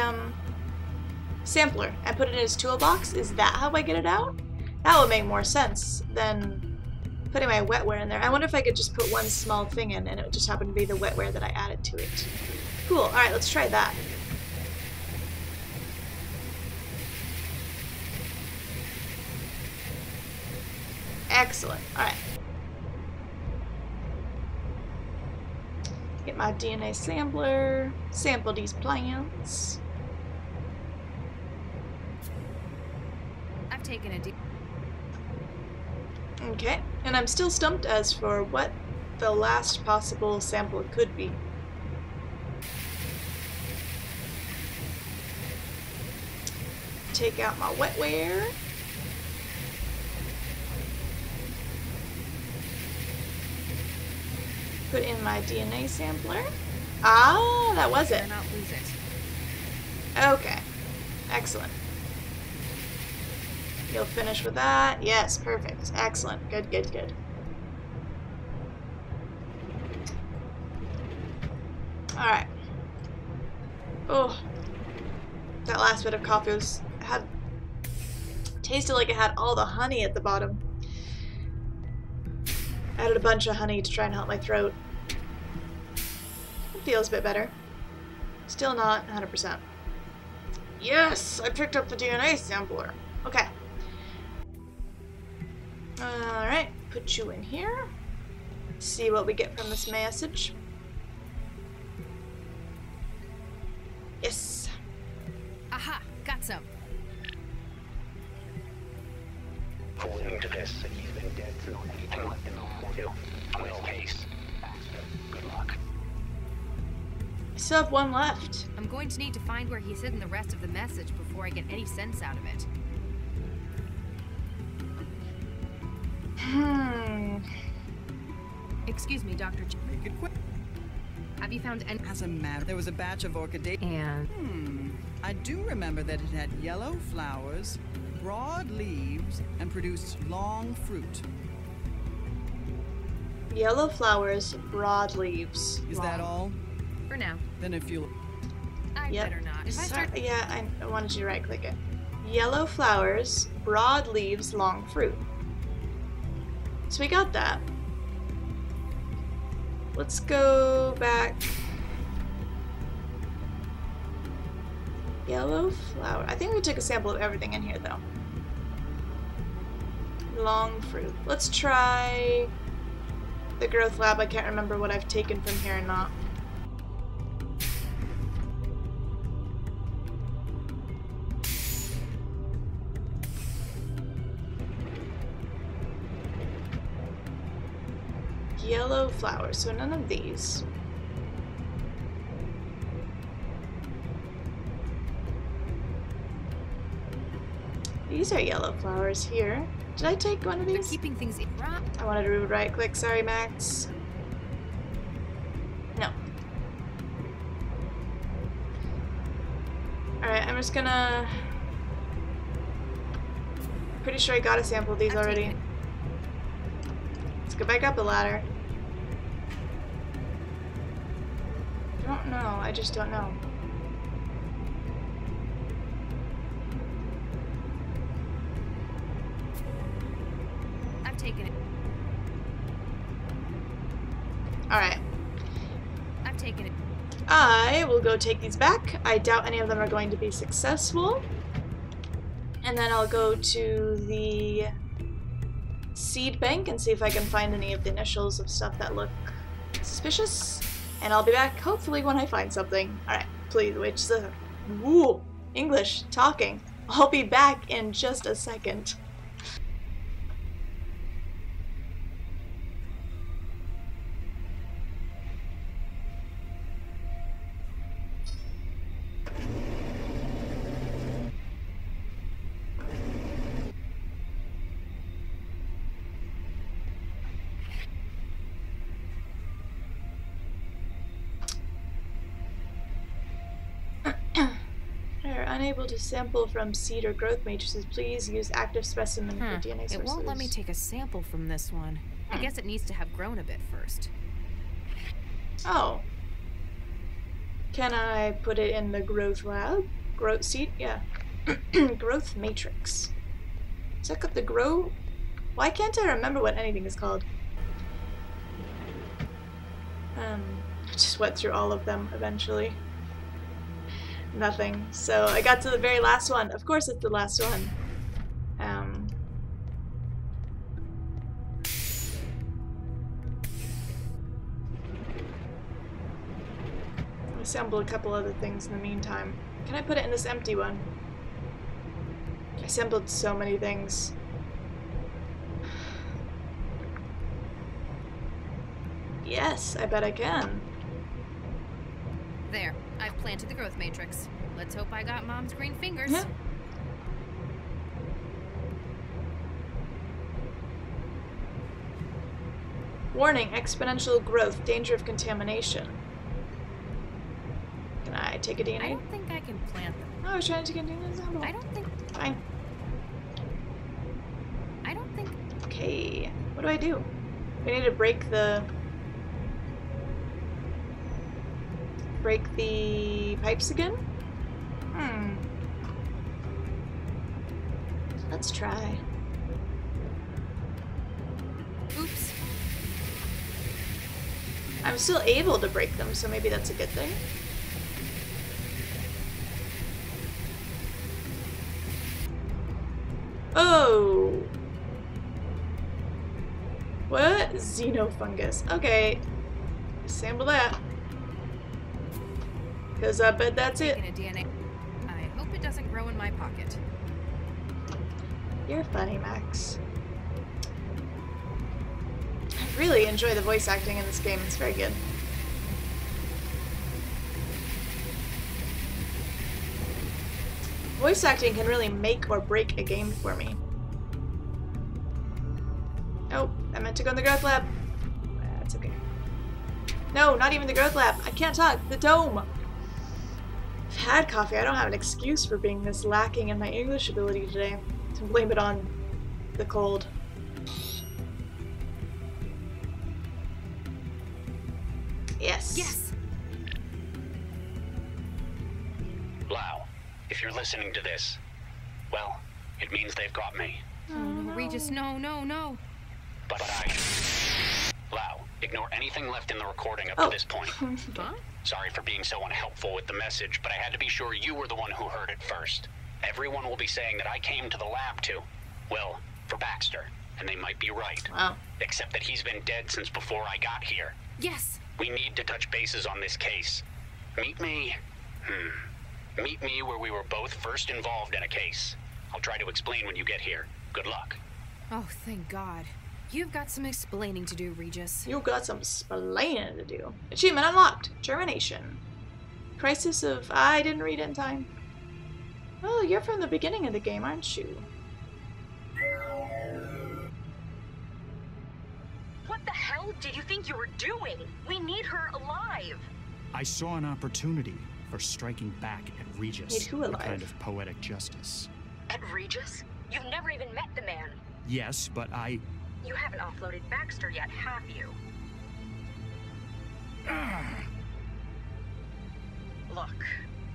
sampler, and put it in his toolbox? Is that how I get it out? That would make more sense than putting my wetware in there. I wonder if I could just put one small thing in and it would just happen to be the wetware that I added to it. Cool, alright, let's try that. Excellent, alright. Get my DNA sampler, sample these plants. I've taken a Okay, and I'm still stumped as for what the last possible sample could be. Take out my wetware. Put in my DNA sampler. Ah, that was it. Better not lose it. Okay. Excellent. You'll finish with that. Yes, perfect. Excellent. Good, good, good. Alright. Oh. That last bit of coffee tasted like it had all the honey at the bottom. Added a bunch of honey to try and help my throat. It feels a bit better. Still not 100%. Yes! I picked up the DNA sampler. Okay. Alright, put you in here. See what we get from this message. Yes. Aha! Got some. According to this, he's been dead for 2. Well, case. Good luck. I still have one left. I'm going to need to find where he's hidden the rest of the message before I get any sense out of it. Excuse me, Dr. Make it quick. Have you found any... As a matter, there was a batch of orchidea. And... I do remember that it had yellow flowers, broad leaves, and produced long fruit. Yellow flowers, broad leaves. Is that all? For now. Then if you'll... I better not. If I start... Yeah, I wanted you to right click it. Yellow flowers, broad leaves, long fruit. So we got that. Let's go back. Yellow flower. I think we took a sample of everything in here though. Long fruit. Let's try the growth lab. I can't remember what I've taken from here and not. Yellow flowers, so none of these. These are yellow flowers here. Did I take one of They're these? keeping things in... I wanted to right click, sorry Max. No. Alright, I'm just gonna... Pretty sure I got a sample of these already. Let's go back up the ladder. I don't know, I just don't know. I've taken it. Alright. I've taken it. I will go take these back. I doubt any of them are going to be successful. And then I'll go to the seed bank and see if I can find any of the initials of stuff that look suspicious. And I'll be back, hopefully, when I find something. Alright, please, wait just a second. Woo! English, talking. I'll be back in just a second. Unable to sample from seed or growth matrices. Please use active specimen for DNA sources. It won't let me take a sample from this one. I guess it needs to have grown a bit first. Oh. Can I put it in the growth lab? Growth seed? Yeah. Growth matrix. Is that got the grow? Why can't I remember what anything is called? I just went through all of them eventually. Nothing. So I got to the very last one. Of course it's the last one. I assembled a couple other things in the meantime. Can I put it in this empty one? I assembled so many things. Yes, I bet I can. There. I've planted the growth matrix. Let's hope I got Mom's green fingers. Yeah. Warning, exponential growth, danger of contamination. Can I take a DNA? I don't think I can plant them. Oh, I was trying to take a DNA sample. I don't think... Fine. I don't think... Okay. What do I do? We need to break the pipes again? Let's try. Oops. I'm still able to break them, so maybe that's a good thing. Oh! What? Xenofungus. Okay. Sample that. Because I bet that's it. Taking a DNA. I hope it doesn't grow in my pocket. You're funny, Max. I really enjoy the voice acting in this game. It's very good. Voice acting can really make or break a game for me. Oh, I meant to go in the growth lab. That's okay. No, not even the growth lab. I can't talk. The dome. I've had coffee. I don't have an excuse for being this lacking in my English ability today. To blame it on the cold. Yes. Yes. Lau, if you're listening to this, well, it means they've got me. Oh, no, Regis, no. But Lau, ignore anything left in the recording up to this point. Huh? Sorry for being so unhelpful with the message, but I had to be sure you were the one who heard it first. Everyone will be saying that I came to the lab for Baxter, and they might be right. Wow. Except that he's been dead since before I got here. Yes. We need to touch bases on this case. Meet me where we were both first involved in a case. I'll try to explain when you get here. Good luck. Oh, thank God. You've got some explaining to do, Regis. You got some explaining to do. Achievement unlocked. Termination. Crisis of... I didn't read it in time. Oh, you're from the beginning of the game, aren't you? What the hell did you think you were doing? We need her alive. I saw an opportunity for striking back at Regis. Need who alive? A kind of poetic justice. At Regis? You've never even met the man. Yes, but You haven't offloaded Baxter yet, have you? Look,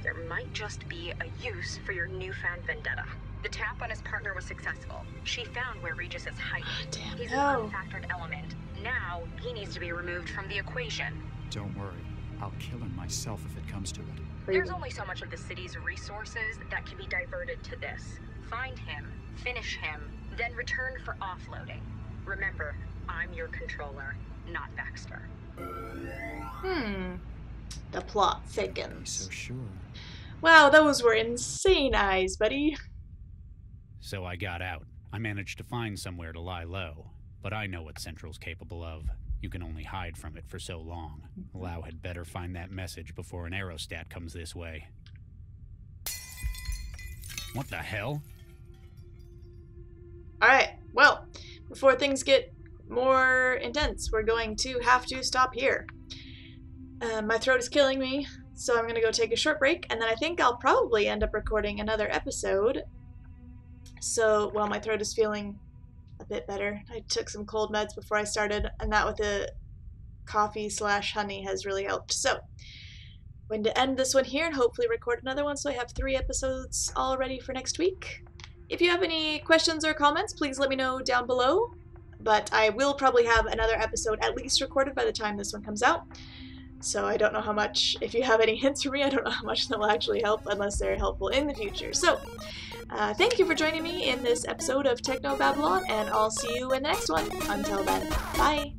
there might just be a use for your newfound vendetta. The tap on his partner was successful. She found where Regis is hiding. Damn, He's no. an unfactored element. Now, he needs to be removed from the equation. don't worry. I'll kill him myself if it comes to it. There's only so much of the city's resources that can be diverted to this. Find him, finish him, then return for offloading. Remember, I'm your controller, not Baxter. The plot thickens. So sure. Wow, those were insane eyes, buddy. So I got out. I managed to find somewhere to lie low. But I know what Central's capable of. You can only hide from it for so long. Lau had better find that message before an aerostat comes this way. What the hell? Alright, well, before things get more intense, we're going to have to stop here. My throat is killing me, so I'm going to go take a short break, and then I think I'll probably end up recording another episode. So, while my throat is feeling a bit better. I took some cold meds before I started, and that with the coffee/honey has really helped. So, I'm going to end this one here and hopefully record another one so I have 3 episodes all ready for next week. If you have any questions or comments, please let me know down below. But I will probably have another episode at least recorded by the time this one comes out. So I don't know how much, if you have any hints for me, I don't know how much that will actually help unless they're helpful in the future. So, thank you for joining me in this episode of Technobabylon, and I'll see you in the next one. Until then, bye!